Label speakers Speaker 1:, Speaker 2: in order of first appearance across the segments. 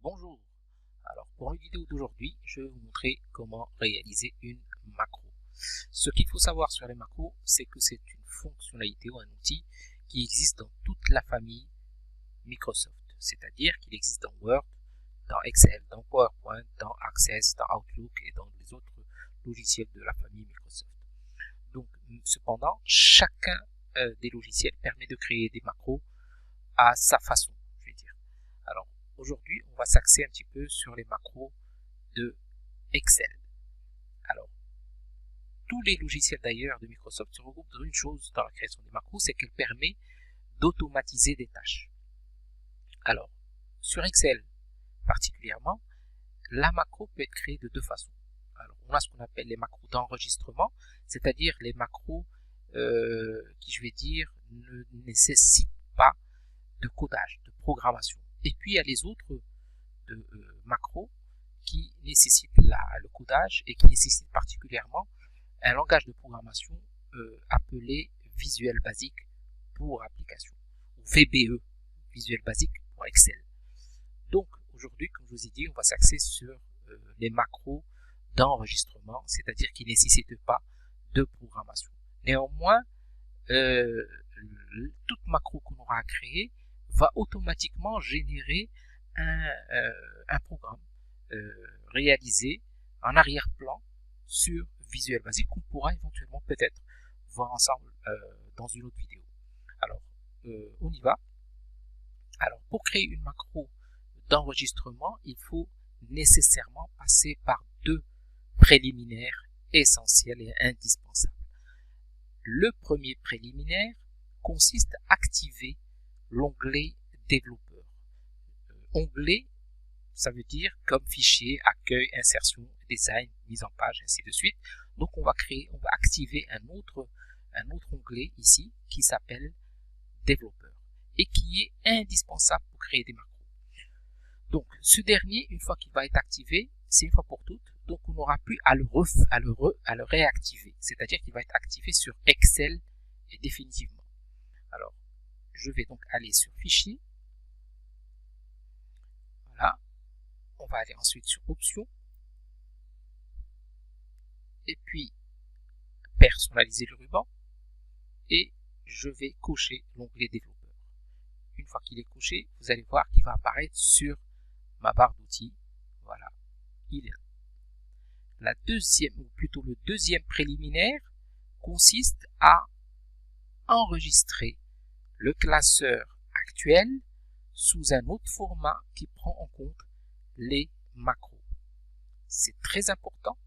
Speaker 1: Bonjour, alors pour une vidéo d'aujourd'hui, je vais vous montrer comment réaliser une macro. Ce qu'il faut savoir sur les macros, c'est que c'est une fonctionnalité ou un outil qui existe dans toute la famille Microsoft. C'est-à-dire qu'il existe dans Word, dans Excel, dans PowerPoint, dans Access, dans Outlook et dans les autres logiciels de la famille Microsoft. Donc, cependant, chacun des logiciels permet de créer des macros à sa façon, je vais dire. Alors, aujourd'hui, on va s'axer un petit peu sur les macros de Excel. Alors, tous les logiciels d'ailleurs de Microsoft se regroupent dans une chose dans la création des macros, c'est qu'elle permet d'automatiser des tâches. Alors, sur Excel particulièrement, la macro peut être créée de deux façons. Alors, on a ce qu'on appelle les macros d'enregistrement, c'est-à-dire les macros qui, je vais dire, ne nécessitent pas de codage, de programmation. Et puis, il y a les autres macros qui nécessitent le codage et qui nécessitent particulièrement un langage de programmation appelé Visual Basic pour application, ou VBE, Visual Basic pour Excel. Donc aujourd'hui, comme je vous ai dit, on va s'axer sur les macros d'enregistrement, c'est-à-dire qui ne nécessitent pas de programmation. Néanmoins, toute macro qu'on aura à créer va automatiquement générer un programme réalisé en arrière-plan sur Visual Basic qu'on pourra éventuellement peut-être voir ensemble dans une autre vidéo. Alors, on y va. Alors, pour créer une macro d'enregistrement, il faut nécessairement passer par deux préliminaires essentiels et indispensables. Le premier préliminaire consiste à activer l'onglet développeur. Onglet, ça veut dire comme fichier, accueil, insertion, design, mise en page, ainsi de suite. Donc on va activer un autre onglet ici qui s'appelle développeur et qui est indispensable pour créer des macros. Donc ce dernier, une fois qu'il va être activé, c'est une fois pour toutes, donc on n'aura plus à le réactiver, c'est-à-dire qu'il va être activé sur Excel et définitivement. Alors je vais donc aller sur fichier, voilà, on va aller ensuite sur options, et puis personnaliser le ruban, et je vais cocher l'onglet développeur. Une fois qu'il est coché, vous allez voir qu'il va apparaître sur ma barre d'outils. Voilà, il est là. La deuxième, ou plutôt le deuxième préliminaire, consiste à enregistrer le classeur actuel sous un autre format qui prend en compte les macros. C'est très important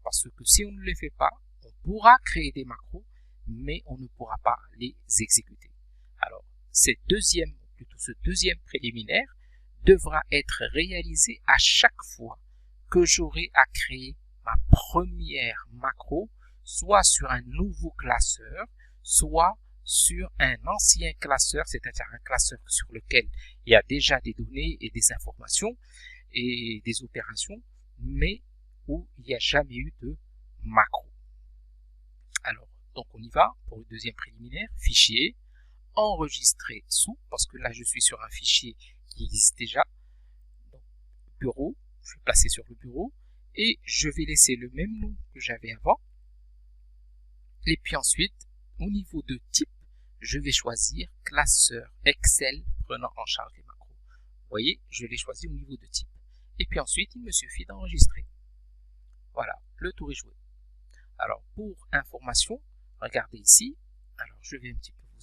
Speaker 1: parce que si on ne le fait pas, on pourra créer des macros, mais on ne pourra pas les exécuter. Alors, ce deuxième préliminaire devra être réalisé à chaque fois que j'aurai à créer ma première macro, soit sur un nouveau classeur, soit sur un ancien classeur, c'est-à-dire un classeur sur lequel il y a déjà des données et des informations et des opérations, mais où il n'y a jamais eu de macro. Alors, donc on y va pour le deuxième préliminaire, fichier, enregistrer sous, parce que là je suis sur un fichier qui existe déjà, donc bureau, je vais placer sur le bureau, et je vais laisser le même nom que j'avais avant, et puis ensuite, au niveau de type, je vais choisir classeur Excel prenant en charge les macros. Vous voyez, je l'ai choisi au niveau de type. Et puis ensuite, il me suffit d'enregistrer. Voilà, le tour est joué. Alors, pour information, regardez ici. Alors, je vais un petit peu vous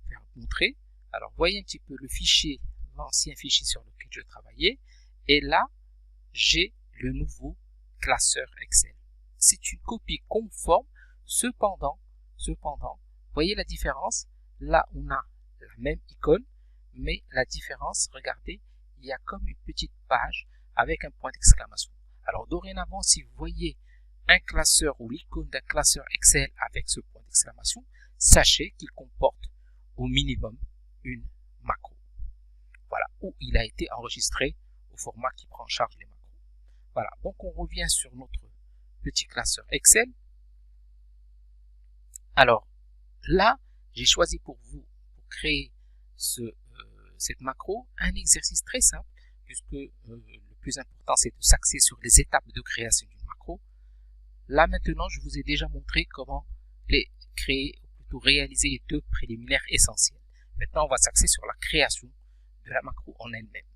Speaker 1: faire montrer. Alors, voyez un petit peu le fichier, l'ancien fichier sur lequel je travaillais. Et là, j'ai le nouveau classeur Excel. C'est une copie conforme. Cependant, voyez la différence? Là, on a la même icône, mais la différence, regardez, il y a comme une petite page avec un point d'exclamation. Alors, dorénavant, si vous voyez un classeur ou l'icône d'un classeur Excel avec ce point d'exclamation, sachez qu'il comporte au minimum une macro. Voilà, où il a été enregistré au format qui prend en charge les macros. Voilà, donc on revient sur notre petit classeur Excel. Alors, là, j'ai choisi pour vous, pour créer cette macro, un exercice très simple puisque le plus important c'est de s'axer sur les étapes de création d'une macro. Là maintenant, je vous ai déjà montré comment les créer, ou plutôt réaliser les deux préliminaires essentiels. Maintenant, on va s'axer sur la création de la macro en elle-même.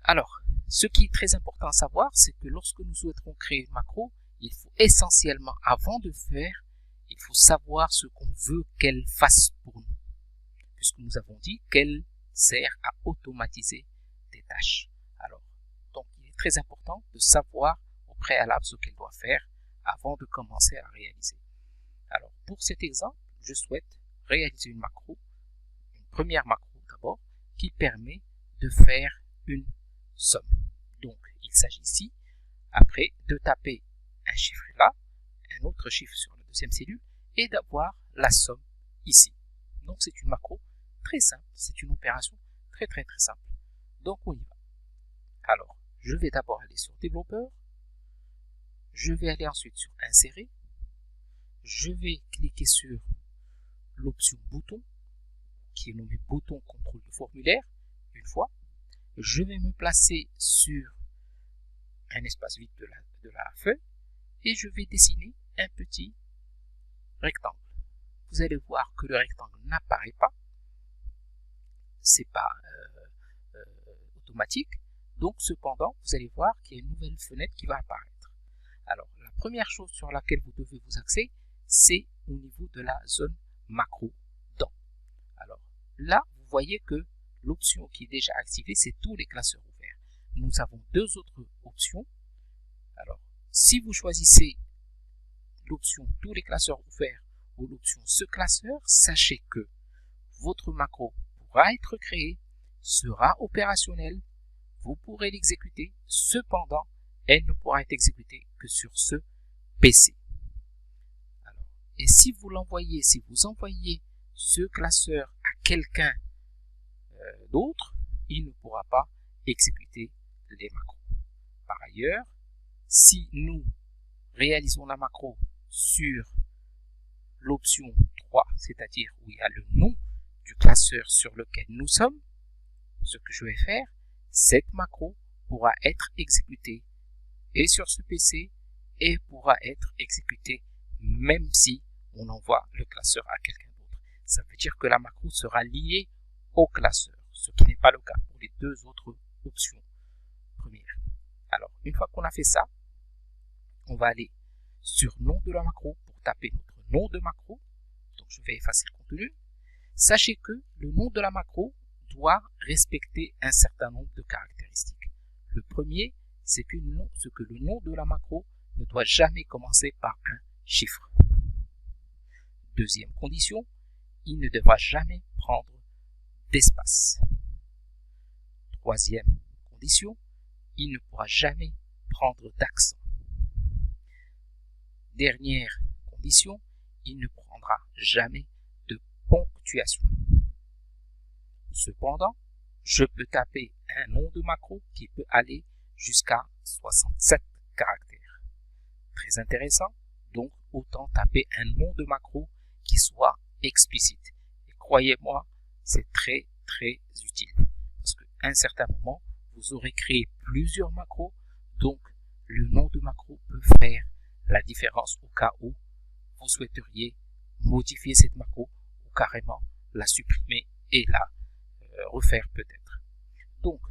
Speaker 1: Alors, ce qui est très important à savoir, c'est que lorsque nous souhaiterons créer une macro, il faut essentiellement, avant de faire, il faut savoir ce qu'on veut qu'elle fasse pour nous, puisque nous avons dit qu'elle sert à automatiser des tâches. Alors, donc il est très important de savoir au préalable ce qu'elle doit faire avant de commencer à réaliser. Alors, pour cet exemple, je souhaite réaliser une macro, une première macro d'abord, qui permet de faire une somme. Donc, il s'agit ici, après, de taper un chiffre là, un autre chiffre sur la deuxième cellule, et d'avoir la somme ici. Donc, c'est une macro très simple, c'est une opération très simple. Donc, on y va. Alors, je vais d'abord aller sur développeur, je vais aller ensuite sur insérer, je vais cliquer sur l'option bouton, qui est nommée bouton contrôle de formulaire, une fois. Je vais me placer sur un espace vide de la feuille et je vais dessiner un petit rectangle. Vous allez voir que le rectangle n'apparaît pas, c'est pas automatique, donc cependant vous allez voir qu'il y a une nouvelle fenêtre qui va apparaître. Alors la première chose sur laquelle vous devez vous axer, c'est au niveau de la zone macro dans. Alors là vous voyez que l'option qui est déjà activée, c'est tous les classeurs ouverts. Nous avons deux autres options. Alors, si vous choisissez l'option tous les classeurs ouverts ou l'option ce classeur, sachez que votre macro pourra être créée, sera opérationnelle, vous pourrez l'exécuter, cependant, elle ne pourra être exécutée que sur ce PC. Alors, et si vous l'envoyez, si vous envoyez ce classeur à quelqu'un d'autre, il ne pourra pas exécuter les macros. Par ailleurs, si nous réalisons la macro sur l'option 3, c'est-à-dire où il y a le nom du classeur sur lequel nous sommes, ce que je vais faire, cette macro pourra être exécutée et sur ce PC et pourra être exécutée même si on envoie le classeur à quelqu'un d'autre. Ça veut dire que la macro sera liée au classeur, ce qui n'est pas le cas pour les deux autres options premières. Alors, une fois qu'on a fait ça, on va aller sur nom de la macro pour taper notre nom de macro. Donc, je vais effacer le contenu. Sachez que le nom de la macro doit respecter un certain nombre de caractéristiques. Le premier, c'est que le nom de la macro ne doit jamais commencer par un chiffre. Deuxième condition, il ne devra jamais prendre d'espace. Troisième condition, il ne pourra jamais prendre d'accent. Dernière condition, il ne prendra jamais de ponctuation. Cependant, je peux taper un nom de macro qui peut aller jusqu'à 67 caractères. Très intéressant, donc autant taper un nom de macro qui soit explicite. Et croyez-moi, c'est très utile. Parce qu'à un certain moment, vous aurez créé plusieurs macros, donc le nom de macro peut faire la différence au cas où vous souhaiteriez modifier cette macro ou carrément la supprimer et la refaire peut-être. Donc,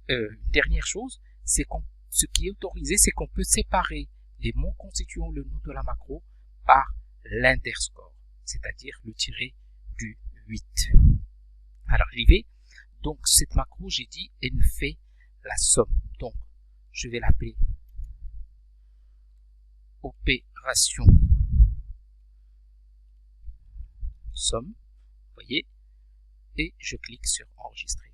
Speaker 1: une dernière chose, c'est ce qui est autorisé, c'est qu'on peut séparer les mots constituant le nom de la macro par l'interscore, c'est-à-dire le tiré du 8. À l'arrivée, donc cette macro, j'ai dit, elle fait la somme. Donc, je vais l'appeler opération somme, vous voyez, et je clique sur enregistrer.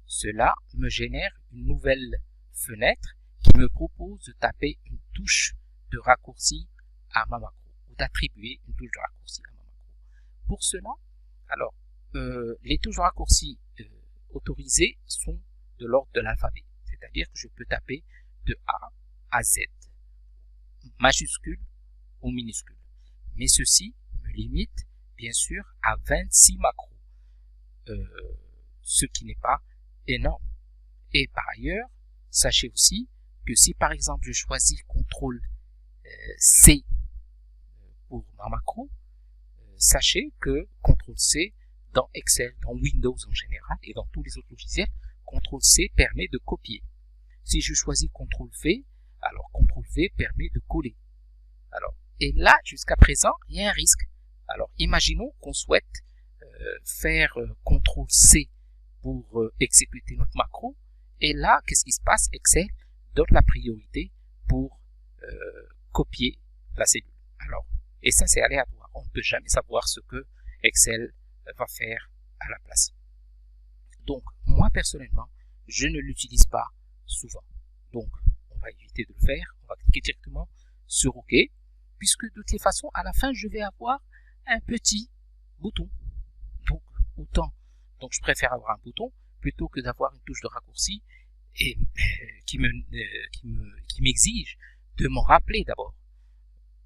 Speaker 1: Cela me génère une nouvelle fenêtre qui me propose de taper une touche de raccourci à ma macro ou d'attribuer une touche de raccourci à ma macro. Pour cela, alors les touches de raccourci autorisées sont de l'ordre de l'alphabet, c'est-à-dire que je peux taper de A à Z, majuscule ou minuscule. Mais ceci me limite bien sûr à 26 macros, ce qui n'est pas énorme. Et par ailleurs, sachez aussi que si par exemple je choisis CTRL C pour ma macro, sachez que CTRL C dans Excel, dans Windows en général et dans tous les autres logiciels, CTRL C permet de copier. Si je choisis CTRL V, alors CTRL V permet de coller. Alors, et là, jusqu'à présent, il y a un risque. Alors, imaginons qu'on souhaite faire CTRL C pour exécuter notre macro. Et là, qu'est-ce qui se passe? Excel donne la priorité pour copier la cellule. Alors, et ça, c'est aléatoire. On ne peut jamais savoir ce que Excel va faire à la place. Donc, moi, personnellement, je ne l'utilise pas souvent. Donc, on va éviter de le faire. On va cliquer directement sur OK, puisque de toutes les façons, à la fin, je vais avoir un petit bouton. Donc, autant. Donc, je préfère avoir un bouton plutôt que d'avoir une touche de raccourci et qui m'exige de m'en rappeler d'abord.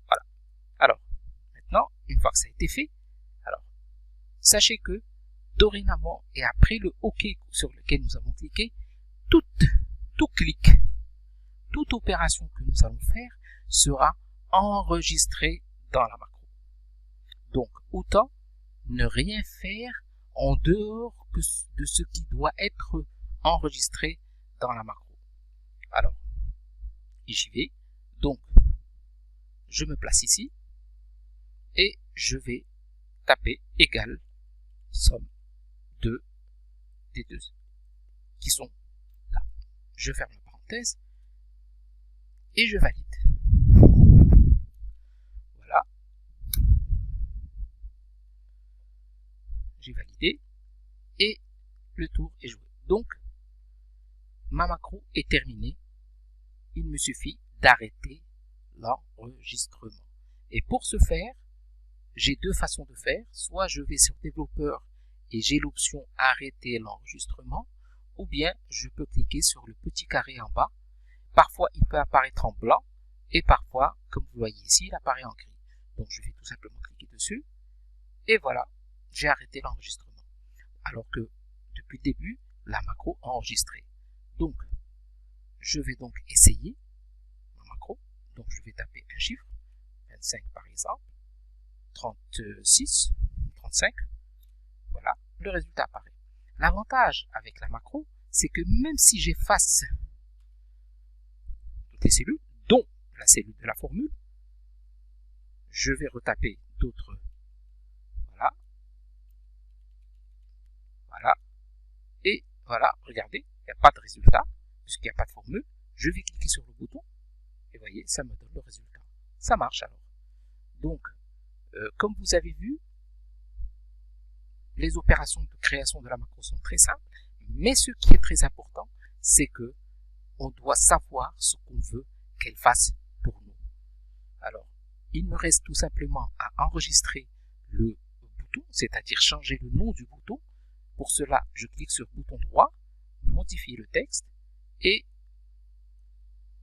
Speaker 1: Voilà. Alors, maintenant, une fois que ça a été fait, alors, sachez que dorénavant et après le OK sur lequel nous avons cliqué, tout clic, toute opération que nous allons faire sera enregistrée dans la macro. Donc, autant ne rien faire en dehors de ce qui doit être enregistré dans la macro. Alors, j'y vais. Donc, je me place ici et je vais taper égal somme des deux qui sont là. Je ferme la parenthèse et je valide. Voilà. J'ai validé et le tour est joué. Donc, ma macro est terminée. Il me suffit d'arrêter l'enregistrement. Et pour ce faire, j'ai deux façons de faire. Soit je vais sur développeur et j'ai l'option arrêter l'enregistrement, ou bien je peux cliquer sur le petit carré en bas. Parfois, il peut apparaître en blanc et parfois, comme vous voyez ici, il apparaît en gris. Donc, je vais tout simplement cliquer dessus et voilà, j'ai arrêté l'enregistrement. Alors que depuis le début, la macro a enregistré. Donc, je vais donc essayer ma macro. Donc, je vais taper un chiffre, 25 par exemple, 36, 35. Voilà, le résultat apparaît. L'avantage avec la macro, c'est que même si j'efface toutes les cellules, dont la cellule de la formule, je vais retaper d'autres. Voilà. Voilà. Et voilà, regardez, il n'y a pas de résultat, puisqu'il n'y a pas de formule. Je vais cliquer sur le bouton, et vous voyez, ça me donne le résultat. Ça marche alors. Donc, comme vous avez vu, les opérations de création de la macro sont très simples, mais ce qui est très important, c'est que on doit savoir ce qu'on veut qu'elle fasse pour nous. Alors, il me reste tout simplement à enregistrer le bouton, c'est-à-dire changer le nom du bouton. Pour cela, je clique sur bouton droit, modifier le texte et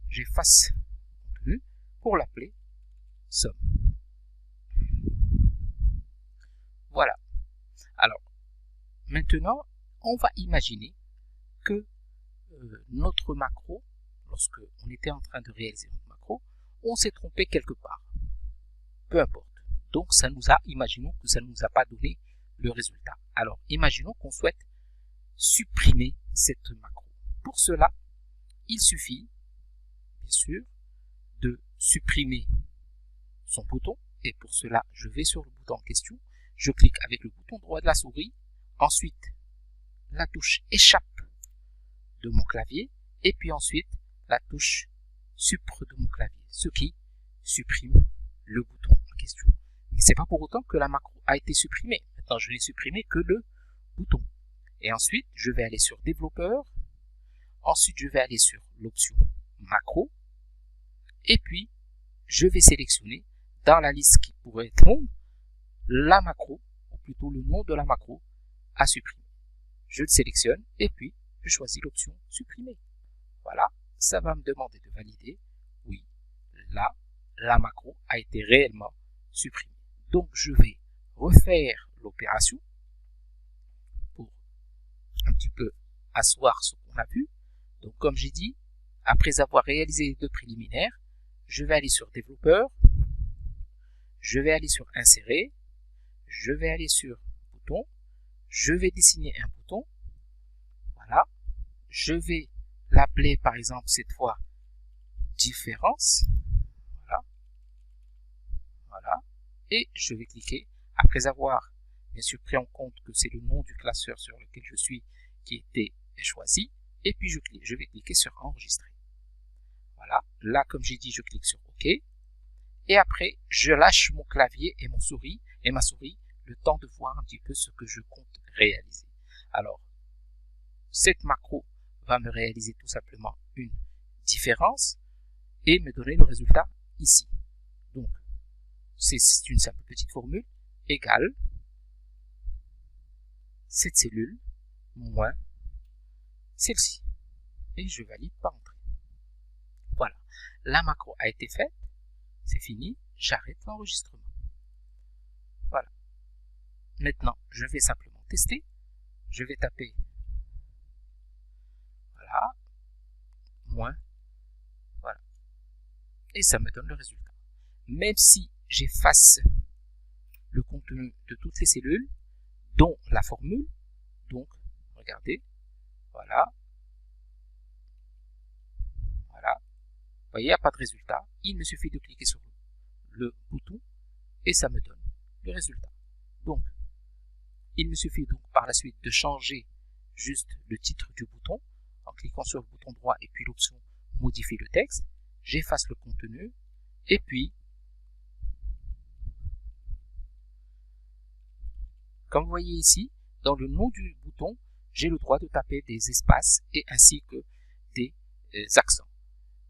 Speaker 1: j'efface le contenu pour l'appeler somme. Voilà. Alors, maintenant, on va imaginer que notre macro, lorsque on était en train de réaliser notre macro, on s'est trompé quelque part. Peu importe. Donc, imaginons que ça ne nous a pas donné le résultat. Alors, imaginons qu'on souhaite supprimer cette macro. Pour cela, il suffit, bien sûr, de supprimer son bouton. Et pour cela, je vais sur le bouton en question. Je clique avec le bouton droit de la souris. Ensuite, la touche échappe de mon clavier. Et puis ensuite, la touche supre de mon clavier. Ce qui supprime le bouton en question. Mais c'est pas pour autant que la macro a été supprimée. Maintenant, je n'ai supprimé que le bouton. Et ensuite, je vais aller sur développeur. Ensuite, je vais aller sur l'option macro. Et puis, je vais sélectionner dans la liste qui pourrait être longue, la macro, ou plutôt le nom de la macro à supprimer. Je le sélectionne et puis je choisis l'option supprimer. Voilà, ça va me demander de valider. Oui, là, la macro a été réellement supprimée. Donc, je vais refaire l'opération pour un petit peu asseoir ce qu'on a vu. Donc comme j'ai dit, après avoir réalisé les deux préliminaires, je vais aller sur développeur, je vais aller sur insérer, je vais aller sur bouton, je vais dessiner un bouton, voilà, je vais l'appeler par exemple cette fois différence, voilà, voilà, et je vais cliquer, après avoir bien sûr pris en compte que c'est le nom du classeur sur lequel je suis qui était choisi, et puis je vais cliquer sur enregistrer. Voilà, là comme j'ai dit, je clique sur OK, et après je lâche mon clavier et ma souris, le temps de voir un petit peu ce que je compte réaliser. Alors, cette macro va me réaliser tout simplement une différence et me donner le résultat ici. Donc, c'est une simple petite formule égale cette cellule moins celle-ci. Et je valide par entrée. Voilà, la macro a été faite, c'est fini, j'arrête l'enregistrement. Voilà. Maintenant, je vais simplement tester. Je vais taper, voilà, moins, voilà. Et ça me donne le résultat. Même si j'efface le contenu de toutes les cellules, dont la formule, donc, regardez, voilà, voilà. Vous voyez, il n'y a pas de résultat. Il me suffit de cliquer sur le bouton et ça me donne le résultat. Donc, il me suffit donc par la suite de changer juste le titre du bouton en cliquant sur le bouton droit et puis l'option modifier le texte. J'efface le contenu et puis, comme vous voyez ici, dans le nom du bouton, j'ai le droit de taper des espaces et ainsi que des accents.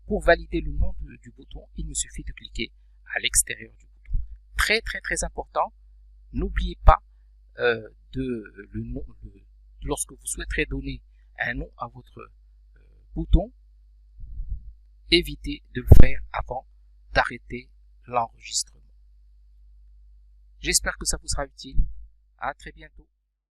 Speaker 1: Pour valider le nom du bouton, il me suffit de cliquer à l'extérieur du bouton. Très très très important, n'oubliez pas lorsque vous souhaiterez donner un nom à votre bouton, évitez de le faire avant d'arrêter l'enregistrement. J'espère que ça vous sera utile. À très bientôt.